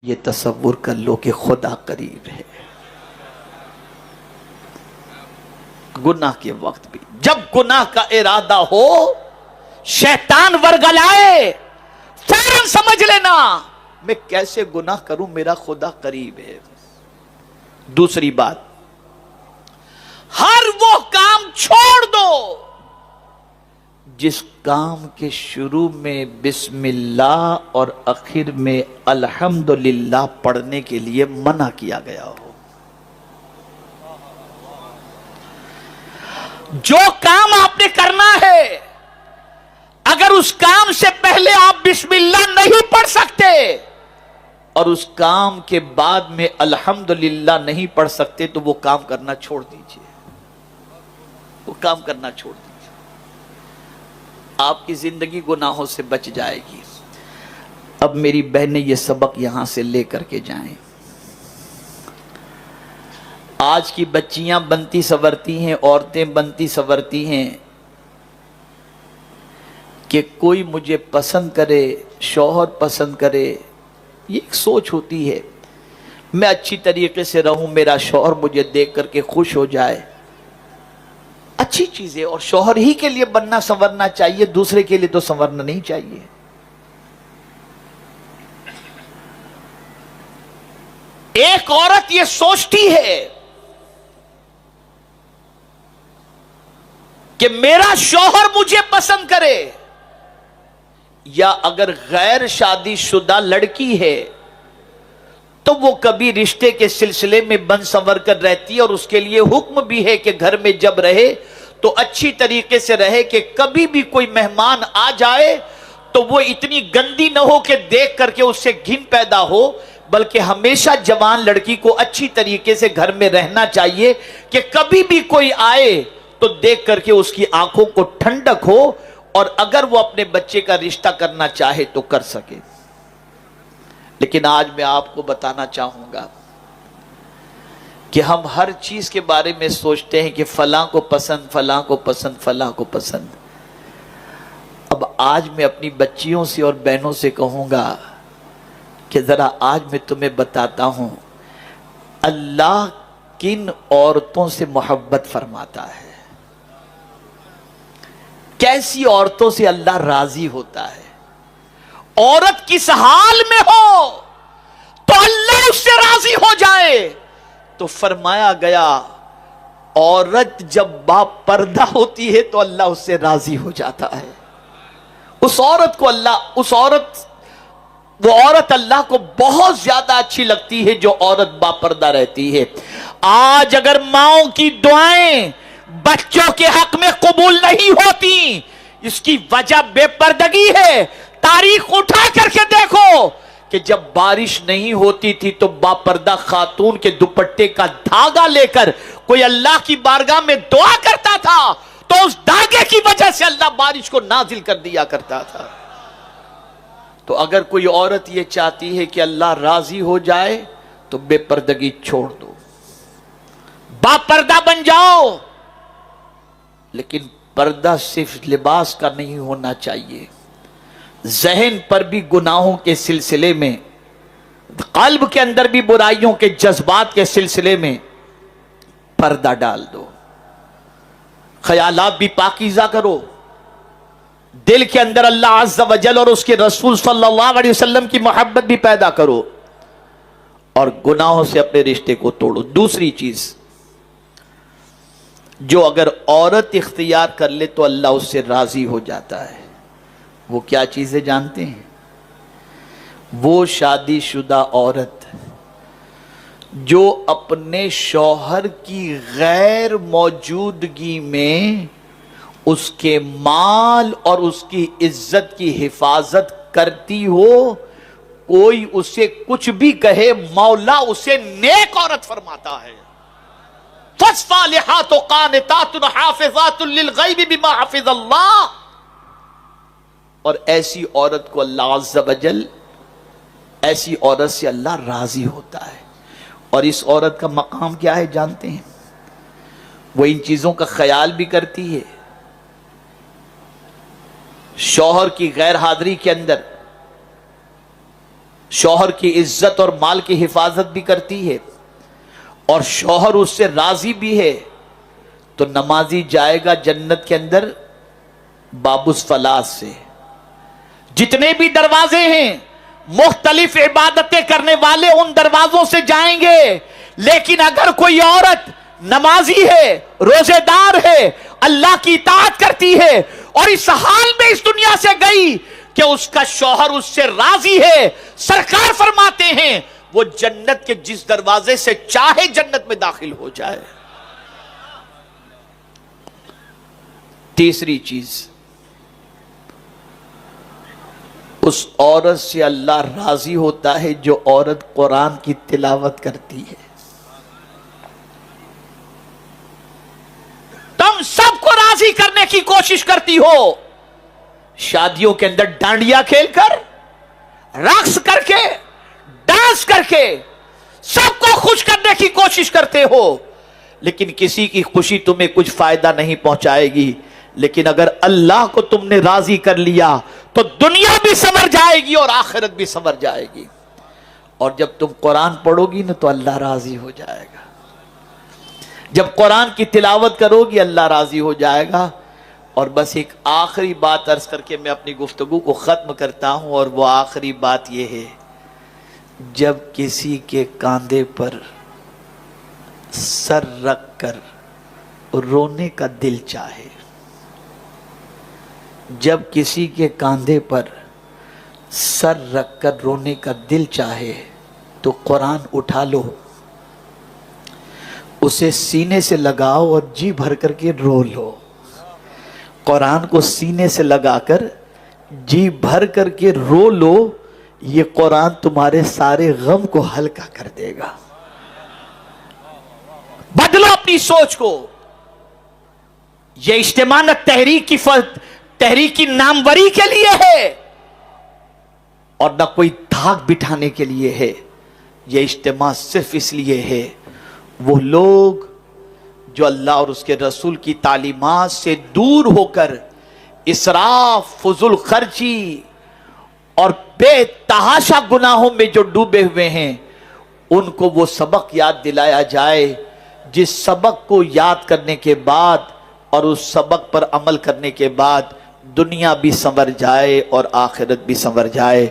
یہ تصور کر لو کہ خدا قریب ہے. گناہ کے وقت بھی جب گناہ کا ارادہ ہو، شیطان ورگلائے، فوراً سمجھ لینا میں کیسے گناہ کروں، میرا خدا قریب ہے. دوسری بات، ہر وہ کام چھوڑ دو جس کام کے شروع میں بسم اللہ اور آخر میں الحمدللہ پڑھنے کے لیے منع کیا گیا ہو. جو کام آپ نے کرنا ہے، اگر اس کام سے پہلے آپ بسم اللہ نہیں پڑھ سکتے اور اس کام کے بعد میں الحمدللہ نہیں پڑھ سکتے تو وہ کام کرنا چھوڑ دیجئے. وہ کام کرنا چھوڑ دیجئے. آپ کی زندگی گناہوں سے بچ جائے گی. اب میری بہنیں یہ سبق یہاں سے لے کر کے جائیں. آج کی بچیاں بنتی سنورتی ہیں، عورتیں بنتی سنورتی ہیں کہ کوئی مجھے پسند کرے، شوہر پسند کرے. یہ ایک سوچ ہوتی ہے میں اچھی طریقے سے رہوں، میرا شوہر مجھے دیکھ کر کے خوش ہو جائے. اچھی چیز ہے، اور شوہر ہی کے لیے بننا سنورنا چاہیے، دوسرے کے لیے تو سنورنا نہیں چاہیے. ایک عورت یہ سوچتی ہے کہ میرا شوہر مجھے پسند کرے، یا اگر غیر شادی شدہ لڑکی ہے تو وہ کبھی رشتے کے سلسلے میں بن سنور کر رہتی ہے، اور اس کے لیے حکم بھی ہے کہ گھر میں جب رہے تو اچھی طریقے سے رہے کہ کبھی بھی کوئی مہمان آ جائے تو وہ اتنی گندی نہ ہو کہ دیکھ کر کے اس سے گھن پیدا ہو، بلکہ ہمیشہ جوان لڑکی کو اچھی طریقے سے گھر میں رہنا چاہیے کہ کبھی بھی کوئی آئے تو دیکھ کر کے اس کی آنکھوں کو ٹھنڈک ہو، اور اگر وہ اپنے بچے کا رشتہ کرنا چاہے تو کر سکے. لیکن آج میں آپ کو بتانا چاہوں گا کہ ہم ہر چیز کے بارے میں سوچتے ہیں کہ فلاں کو پسند، فلاں کو پسند، فلاں کو پسند. اب آج میں اپنی بچیوں سے اور بہنوں سے کہوں گا کہ ذرا آج میں تمہیں بتاتا ہوں اللہ کن عورتوں سے محبت فرماتا ہے، کیسی عورتوں سے اللہ راضی ہوتا ہے. عورت کس حال میں ہو تو اللہ اس سے راضی ہو جائے. تو فرمایا گیا عورت جب با پردہ ہوتی ہے تو اللہ اس سے راضی ہو جاتا ہے. اس عورت کو وہ عورت اللہ کو بہت زیادہ اچھی لگتی ہے جو عورت با پردہ رہتی ہے. آج اگر ماؤں کی دعائیں بچوں کے حق میں قبول نہیں ہوتی، اس کی وجہ بے پردگی ہے. تاریخ اٹھا کر کے دیکھو کہ جب بارش نہیں ہوتی تھی تو با پردہ خاتون کے دوپٹے کا دھاگا لے کر کوئی اللہ کی بارگاہ میں دعا کرتا تھا تو اس دھاگے کی وجہ سے اللہ بارش کو نازل کر دیا کرتا تھا. تو اگر کوئی عورت یہ چاہتی ہے کہ اللہ راضی ہو جائے تو بے پردگی چھوڑ دو، با پردہ بن جاؤ. لیکن پردہ صرف لباس کا نہیں ہونا چاہیے، ذہن پر بھی گناہوں کے سلسلے میں، قلب کے اندر بھی برائیوں کے جذبات کے سلسلے میں پردہ ڈال دو. خیالات بھی پاکیزہ کرو، دل کے اندر اللہ عز و جل اور اس کے رسول صلی اللہ علیہ وسلم کی محبت بھی پیدا کرو، اور گناہوں سے اپنے رشتے کو توڑو. دوسری چیز جو اگر عورت اختیار کر لے تو اللہ اس سے راضی ہو جاتا ہے، وہ کیا چیزیں جانتے ہیں؟ وہ شادی شدہ عورت جو اپنے شوہر کی غیر موجودگی میں اس کے مال اور اس کی عزت کی حفاظت کرتی ہو، کوئی اسے کچھ بھی کہے مولا اسے نیک عورت فرماتا ہے. فَالصَّالِحَاتُ قَانِتَاتٌ حَافِظَاتٌ لِلْغَيْبِ بِمَا حَفِظَ اللَّهُ. اور ایسی عورت کو اللہ عز و جل، ایسی عورت سے اللہ راضی ہوتا ہے. اور اس عورت کا مقام کیا ہے جانتے ہیں؟ وہ ان چیزوں کا خیال بھی کرتی ہے. شوہر کی غیر حاضری کے اندر شوہر کی عزت اور مال کی حفاظت بھی کرتی ہے اور شوہر اس سے راضی بھی ہے، تو نمازی جائے گا جنت کے اندر باب الفلاح سے۔ جتنے بھی دروازے ہیں مختلف عبادتیں کرنے والے ان دروازوں سے جائیں گے، لیکن اگر کوئی عورت نمازی ہے، روزے دار ہے، اللہ کی اطاعت کرتی ہے اور اس حال میں اس دنیا سے گئی کہ اس کا شوہر اس سے راضی ہے، سرکار فرماتے ہیں وہ جنت کے جس دروازے سے چاہے جنت میں داخل ہو جائے۔ تیسری چیز، اس عورت سے اللہ راضی ہوتا ہے جو عورت قرآن کی تلاوت کرتی ہے۔ تم سب کو راضی کرنے کی کوشش کرتی ہو، شادیوں کے اندر ڈانڈیا کھیل کر، رقص کر کے، ڈانس کر کے سب کو خوش کرنے کی کوشش کرتے ہو، لیکن کسی کی خوشی تمہیں کچھ فائدہ نہیں پہنچائے گی۔ لیکن اگر اللہ کو تم نے راضی کر لیا تو دنیا بھی سنور جائے گی اور آخرت بھی سنور جائے گی۔ اور جب تم قرآن پڑھو گی نا تو اللہ راضی ہو جائے گا، جب قرآن کی تلاوت کرو گی اللہ راضی ہو جائے گا۔ اور بس ایک آخری بات عرض کر کے میں اپنی گفتگو کو ختم کرتا ہوں، اور وہ آخری بات یہ ہے، جب کسی کے کاندھے پر سر رکھ کر رونے کا دل چاہے، جب کسی کے کاندھے پر سر رکھ کر رونے کا دل چاہے تو قرآن اٹھا لو، اسے سینے سے لگاؤ اور جی بھر کر کے رو لو۔ قرآن کو سینے سے لگا کر جی بھر کر کے رو لو، یہ قرآن تمہارے سارے غم کو ہلکا کر دے گا۔ بدلو اپنی سوچ کو۔ یہ اجتماع نہ تحریک کی ناموری کے لیے ہے اور نہ کوئی دھاک بٹھانے کے لیے ہے، یہ اجتماع صرف اس لیے ہے وہ لوگ جو اللہ اور اس کے رسول کی تعلیمات سے دور ہو کر اسراف، فضول خرچی اور بے تحاشا گناہوں میں جو ڈوبے ہوئے ہیں، ان کو وہ سبق یاد دلایا جائے جس سبق کو یاد کرنے کے بعد اور اس سبق پر عمل کرنے کے بعد دنیا بھی سنور جائے اور آخرت بھی سنور جائے۔